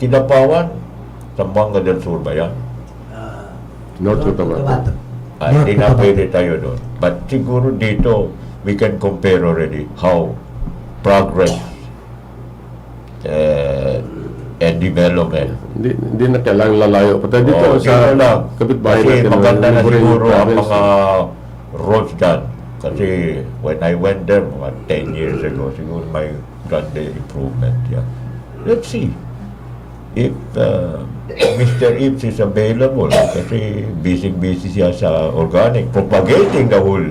Kidapawan, Zamboanga del Sur ba yan? North Cotabato. Hindi na pwede tayo doon. But siguro dito, we can compare already how progress and development. Hindi na kailangang lalayo. Pati dito sa kapitbahay kasi natin. maganda na siguro ang mga roads dyan. Kasi when I went there, mga 10 years ago, siguro may ganda improvement yan. Let's see if Mr. Ips is available. Kasi busy siya sa organic, propagating the whole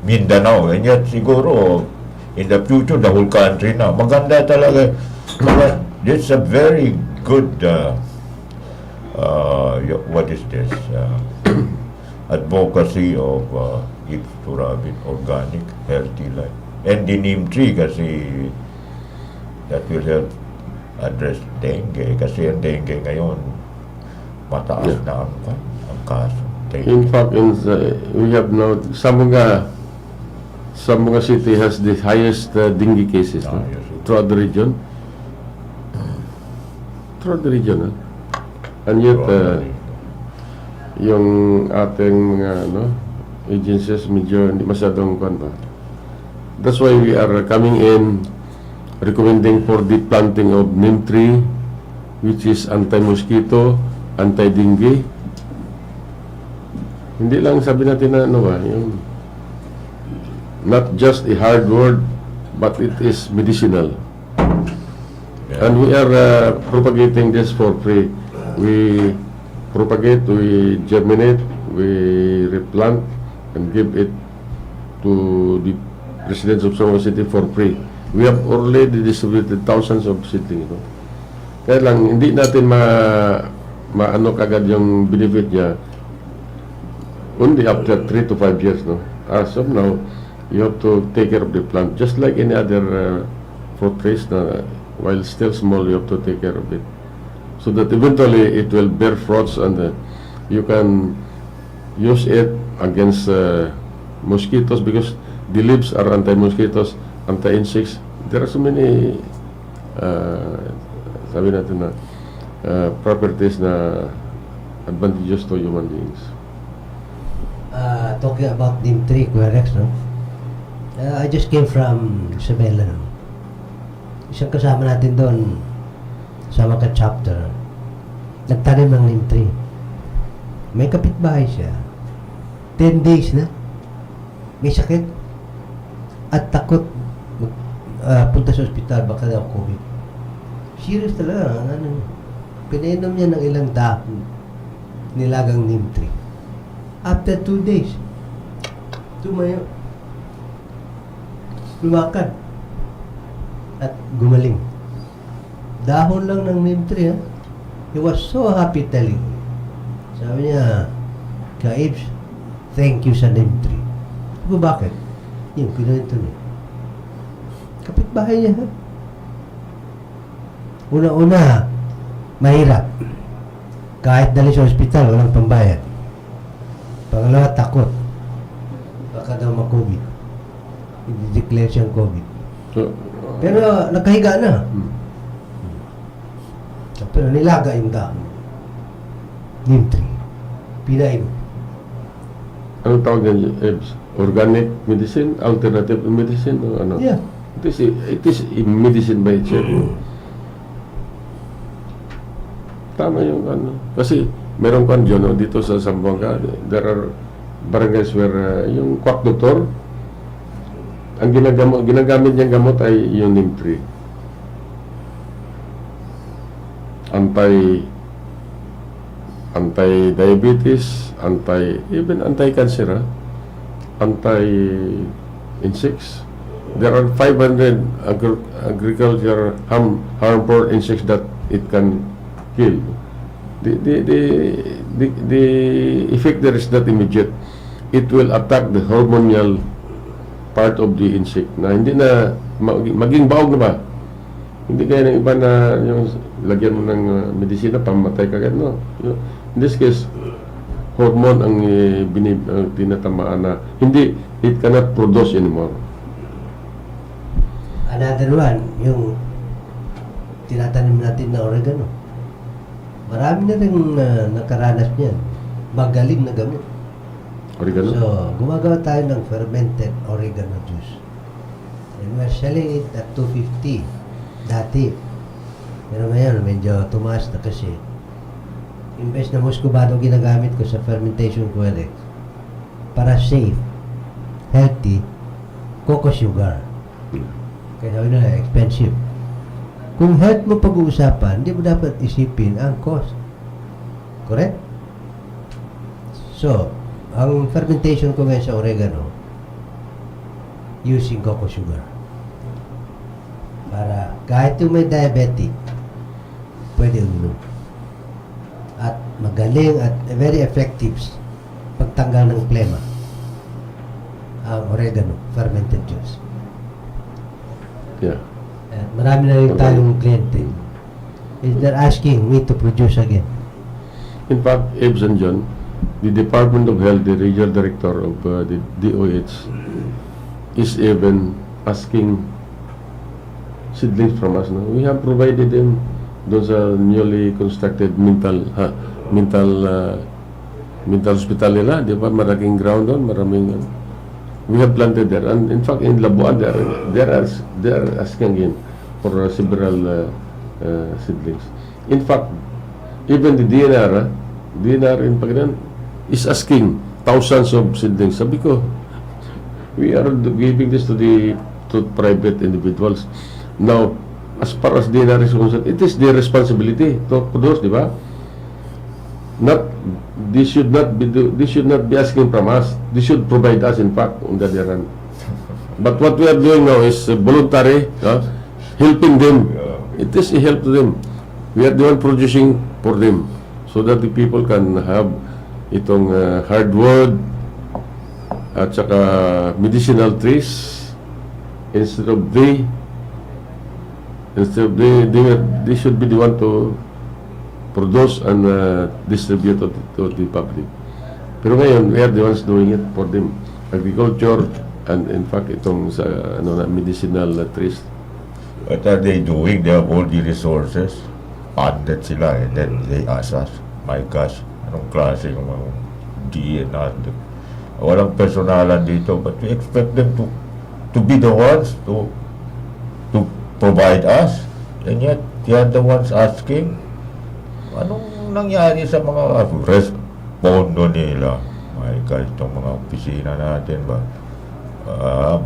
Mindanao. And yet siguro in the future, the whole country na. Maganda talaga. It's a very good what is this? Advocacy of TURABIN, organic, healthy life. And the neem tree kasi that will help address dengue. Kasi ang dengue ngayon, mataas na ang kaso. In fact, we have now, Zamboanga city has the highest dengue cases throughout the region. Throughout the region. And yet, yung ating mga agencies medyo hindi masyadong pa. That's why we are coming in recommending for the planting of neem tree, which is anti-mosquito, anti-dengue. Hindi lang sabi natin na yung not just a hard word, but it is medicinal. And we are propagating this for free. We propagate, we germinate, we replant, and give it to the residents of Zamboanga City for free. We have already distributed thousands of seedlings. Kaya lang, hindi natin maano kagad yung benefit niya only after 3 to 5 years, no? As of now, you have to take care of the plant just like any other fruit trees na while still small, you have to take care of it so that eventually it will bear fruits and you can use it against mosquitoes because the leaves are anti-mosquitoes, anti-insects. There are so many sabi natin na properties na advantageous to human beings. Talking about neem tree, Kuya Rex, no? I just came from Isabela, no? Isang kasama natin doon, sama ka chapter, nagtanim ng neem tree. May kapitbahay siya. 10 days na. May sakit. At takot punta sa ospital, baka daw COVID. Serious talaga. Pinainom niya ng ilang dahon nilagang neem tree. After 2 days, tumayo. Lumakad. At gumaling. Dahon lang ng neem tree, ha? He was so happy telling me. Sabi niya, Kaibs, thank you sa neem tree. Sabi ko, bakit? Yung kinuwento niya. Kapitbahay niya, ha? Una-una, mahirap. Kahit dali sa ospital, walang pambayad. Pangalawa, takot. Baka daw ma-COVID. I-declare siyang COVID. So, Pero nakahiga na. Pero nilaga yung dahon. Neem tree. Pinain. anong tawag yan, Ebs? Organic medicine? Alternative medicine? O ano? Yeah. It is medicine by itself. Tama yung ano. Kasi meron kan dyan, no, dito sa Zamboanga, there are barangays where yung quack doctor, ang ginagamit niyang gamot ay yung neem tree. Anti-diabetes, even anti-cancer, anti-insects. There are 500 agriculture harmful insects that it can kill. The effect there is not immediate. It will attack the hormonal part of the insect na hindi na maging baog na ba. Hindi kaya ng iba na yung lagyan mo ng medisina pamatay kagad, no. In this case, hormone ang tinatamaan na hindi, it cannot produce anymore. Another one, yung tinatanim natin na oregano. Marami na rin nakaranas niyan. Magaling na gamit. Oregano? So, gumagawa tayo ng fermented oregano juice. And we're selling it at 250 dati. Pero ngayon, medyo tumaas na kasi. Imbes na muscovado ginagamit ko sa fermentation ko, Alex, para safe, healthy, cocoa sugar. Kaya sabi nila, expensive. Kung health mo pag-uusapan, hindi mo dapat isipin ang cost. Correct? So, ang fermentation ko ngayon sa oregano, using cocoa sugar. Para kahit yung may diabetic, pwede uminom. At magaling at very effective pagtanggal ng plema ang oregano, fermented juice. Yeah. At marami na rin tayong kliyente. They're asking me to produce again. In fact, Ebs and John, the Department of Health, the regional director of the DOH, is even asking seedlings from us. No? We have provided them doon sa newly constructed mental hospital nila, di ba? Maraming ground doon, maraming we have planted there. And in fact, in Labuan, they are asking him for several seedlings. In fact, even the DNR in Pagbabago is asking thousands of seedlings. Sabi ko, we are giving this to private individuals. Now, as far as DNR is concerned, it is their responsibility to produce, di ba? They should not be asking from us. They should provide us, in fact, on the other hand. But what we are doing now is voluntary, helping them. It is a help to them. We are the one producing for them. so that the people can have itong hardwood at saka medicinal trees instead of they should be the one to produce and distribute to the public. Pero ngayon, we are the ones doing it for them. Agriculture and in fact itong sa medicinal trees. What are they doing? They have all the resources. Funded sila and then they ask us, my gosh, anong klase ng mga DNA? Walang personalan dito, but we expect them to be the ones to provide us, and yet they are the ones asking, anong nangyari sa mga respondo nila? My God, itong mga opisina natin ba?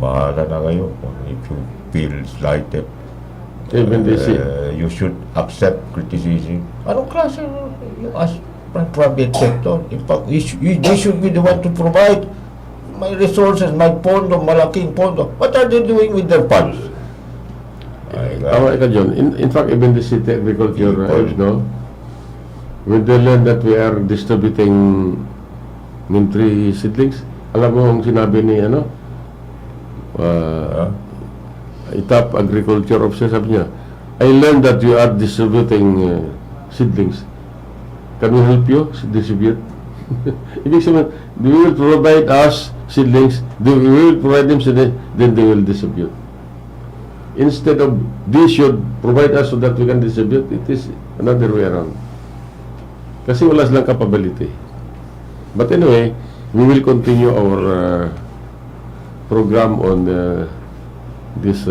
Bahala na kayo if you feel slighted. Even You should accept criticism. Anong klase you ask from private sector? In fact, they should be the one to provide my resources, my pondo, malaking pondo. What are they doing with their funds? Tama ka, John. In fact, even the city agriculture aids, no? When they learn that we are distributing neem tree seedlings, alam mo ang sinabi ni top agriculture officer, sabi niya, I learned that you are distributing seedlings. Can we help you distribute? Ibig sabihin, they will provide us seedlings, we will provide them seedlings, then they will distribute. Instead of they should provide us so that we can distribute, it is another way around. Kasi wala silang capability. But anyway, we will continue our program on this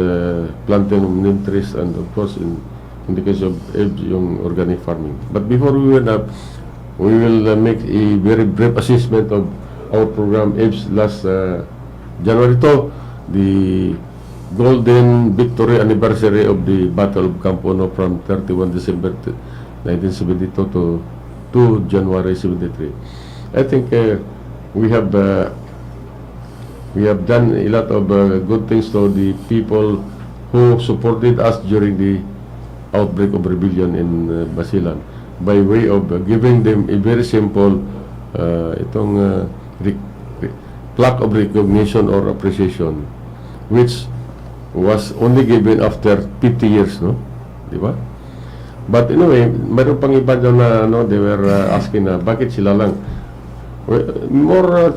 planting of neem trees and of course in the case of yung organic farming. But before we went up, we will make a very brief assessment of our program ABS last January to the golden victory anniversary of the Battle of Campo No from 31 December 1972 to 2 January 73. I think we have done a lot of good things to the people who supported us during the outbreak of rebellion in Basilan by way of giving them a very simple plaque of recognition or appreciation, which was only given after 50 years, no? Di ba? But anyway, mayroon pang iba dyan na they were asking na bakit sila lang. More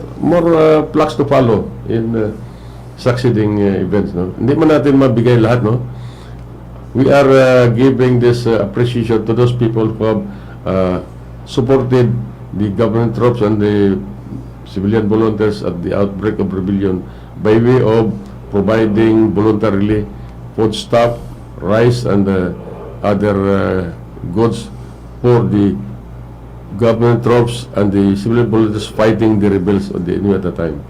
plaques to follow in succeeding events, no? Hindi man natin mabigay lahat, no? We are giving this appreciation to those people who have supported the government troops and the civilian volunteers at the outbreak of rebellion by way of providing voluntarily foodstuff, rice, and other goods for the government troops and the civilian volunteers fighting the rebels on the enemy at the time.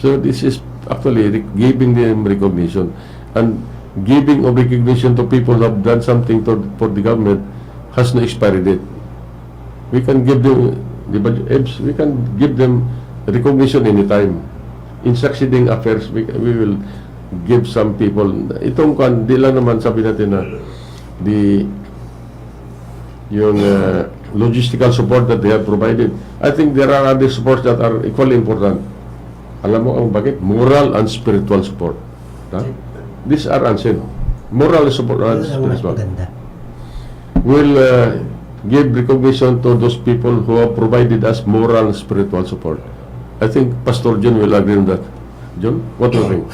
So this is actually giving them recognition, and giving of recognition to people who have done something for the government has no expiry date. We can give them we can give them recognition anytime. In succeeding affairs, we will give some people. Itong di lang naman sabi natin na yung logistical support that they have provided. I think there are other supports that are equally important. Alam mo ang bakit? Moral and spiritual support. These are unseen. Moral support and spiritual. We'll give recognition to those people who have provided us moral and spiritual support. I think Pastor John will agree on that. John, what do you think?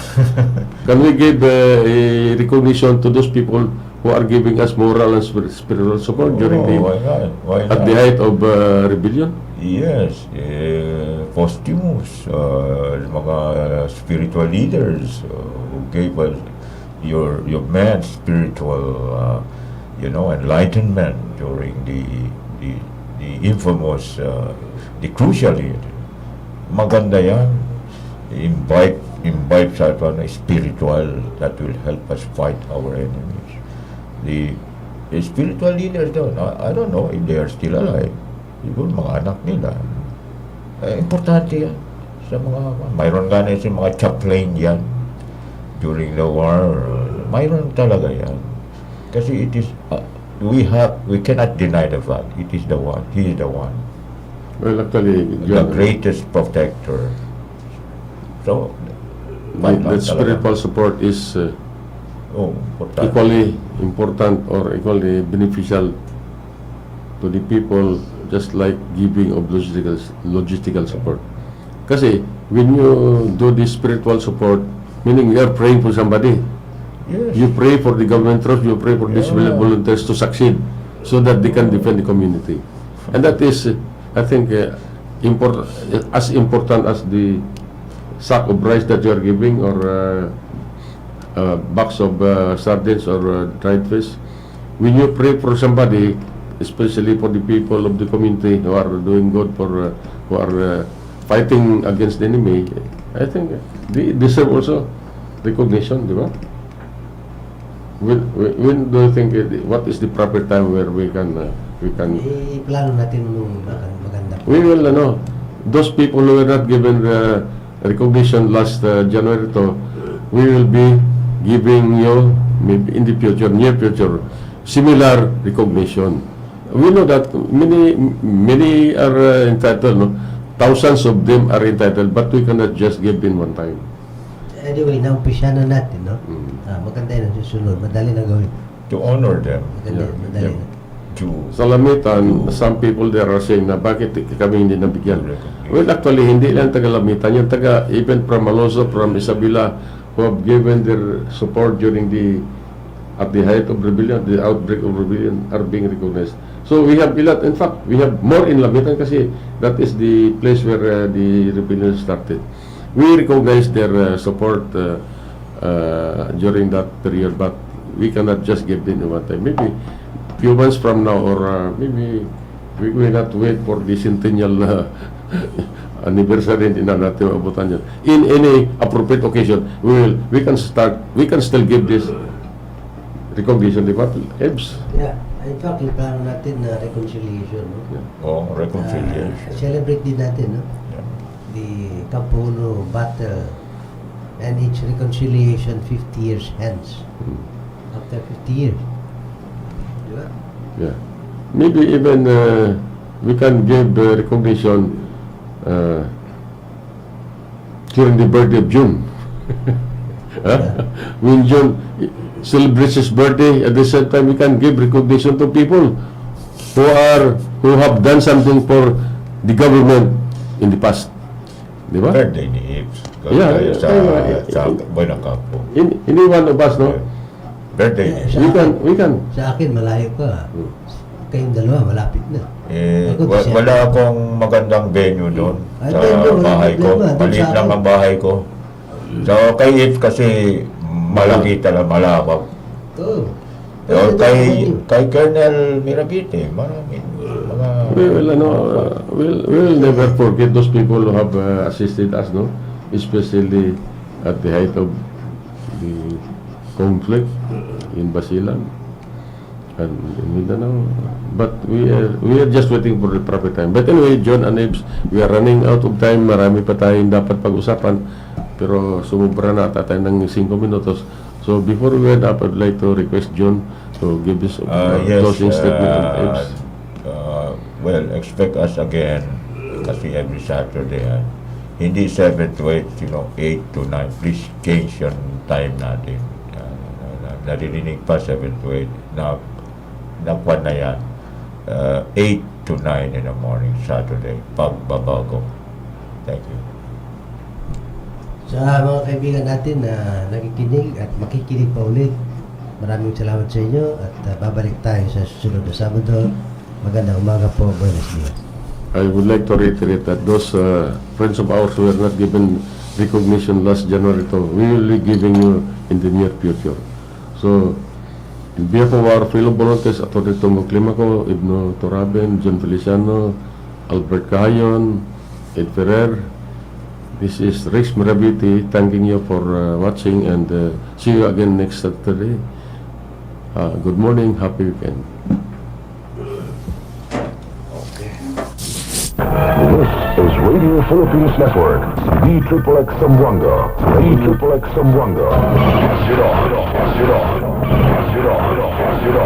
Can we give a recognition to those people who are giving us moral and spiritual support during why not? at the height of rebellion? Yes, Postumus, mga spiritual leaders who gave us your man's spiritual, enlightenment during the infamous, the crucial year. Maganda yan. Invite sa spiritual that will help us fight our enemies. The spiritual leaders doon, I don't know if they are still alive. Siguro mga anak nila. Importante yan. Sa mayroon nga na mga chaplain yan during the war. Mayroon talaga yan. Kasi it is we cannot deny the fact. It is the one. He is the one, Well, actually, the John, greatest protector. So, that spiritual support is important. equally important or equally beneficial to the people, just like giving of logistical support. Kasi when you do this spiritual support, meaning you are praying for somebody, Yes. you pray for the government trust, you pray for these Yeah. volunteers to succeed so that they can defend the community. And that is, I think, as important as the sack of rice that you are giving, or a box of sardines or dried fish. When you pray for somebody, especially for the people of the community who are doing good, for who are fighting against the enemy, I think they deserve also recognition, di ba? When do you think, what is the proper time where we can Plano natin nung maganda. we will, those people who were not given recognition last January to, we will be giving you maybe in the future, near future, similar recognition. We know that many are entitled, no? Thousands of them are entitled, but we cannot just give in one time. Anyway, naumpisa na natin, no? Maganda yun ang susunod. Madali na gawin. To honor them. Maganda, Yeah. madali na. Sa Lamitan, some people there are saying na bakit kami hindi nabigyan. Well, actually, hindi lang taga Lamitan. Yung taga, even from Maloso, from Isabela, who have given their support during at the height of rebellion, the outbreak of rebellion, are being recognized. So we have a lot. In fact, we have more in Lamitan kasi that is the place where the rebellion started. We recognize their support during that period, but we cannot just give them in one time. Maybe few months from now, or maybe we will not wait for the centennial anniversary, hindi na natin maabutan yan. In any appropriate occasion, we can still give this recognition, di ba? EBS. Yeah. In fact, yung plano natin na reconciliation, no? Reconciliation. Celebrate din natin, no? Yeah. The Campuno battle and its reconciliation 50 years hence. After 50 years. Di ba? Yeah. Maybe even we can give recognition during the birthday of June. When June celebrates his birthday, at the same time we can give recognition to people who have done something for the government in the past. Di ba? Birthday ni Ibs. Yeah, Sa Buena Campo. Any one of us, no? Birthday ni Ibs. We can. Sa akin, malayo pa. Kayong dalawa, malapit na. Wala akong magandang venue doon Ay, sa venue, walang bahay ko. problema. Doon Maliit sa lang akin. ang bahay ko. So, kay Ibs kasi malaki talaga, malawak. Oo. Kay Colonel Miravite, marami. We'll never forget those people who have assisted us, no? Especially at the height of the conflict in Basilan and in Mindanao. But we are just waiting for the proper time. But anyway, John and Ibs, we are running out of time. Marami pa tayong dapat pag-usapan. Pero sumubra na ata tayo ng 5 minutos. So before we end up, I'd like to request John to give this closing statement on Ibs. Well, expect us again kasi every Saturday. Hindi 7 to 8, 8 to 9. Please change yung time natin. Naririnig pa 7 to 8. Nakuha na yan. 8 to 9 in the morning, Saturday. Pagbabago. Thank you. Sa mga kaibigan natin na nakikinig at makikinig pa ulit, maraming salamat sa inyo at babalik tayo sa susunod na Sabado. Magandang umaga po, buenos dias. I would like to reiterate that those friends of ours who were not given recognition last January, we will be giving you in the near future. So, in behalf of our fellow volunteers, Atty. Tomo Climaco, Ibno TURABIN, John Feliciano, Albert Cahayon, Ed Ferrer, this is Rex MIRAVITE thanking you for watching, and see you again next Saturday. Good morning, happy weekend. This is Radio Philippines Network, the Triple X Zamboanga, the Triple X Zamboanga. Pass it on, pass it on, pass it on, pass it on.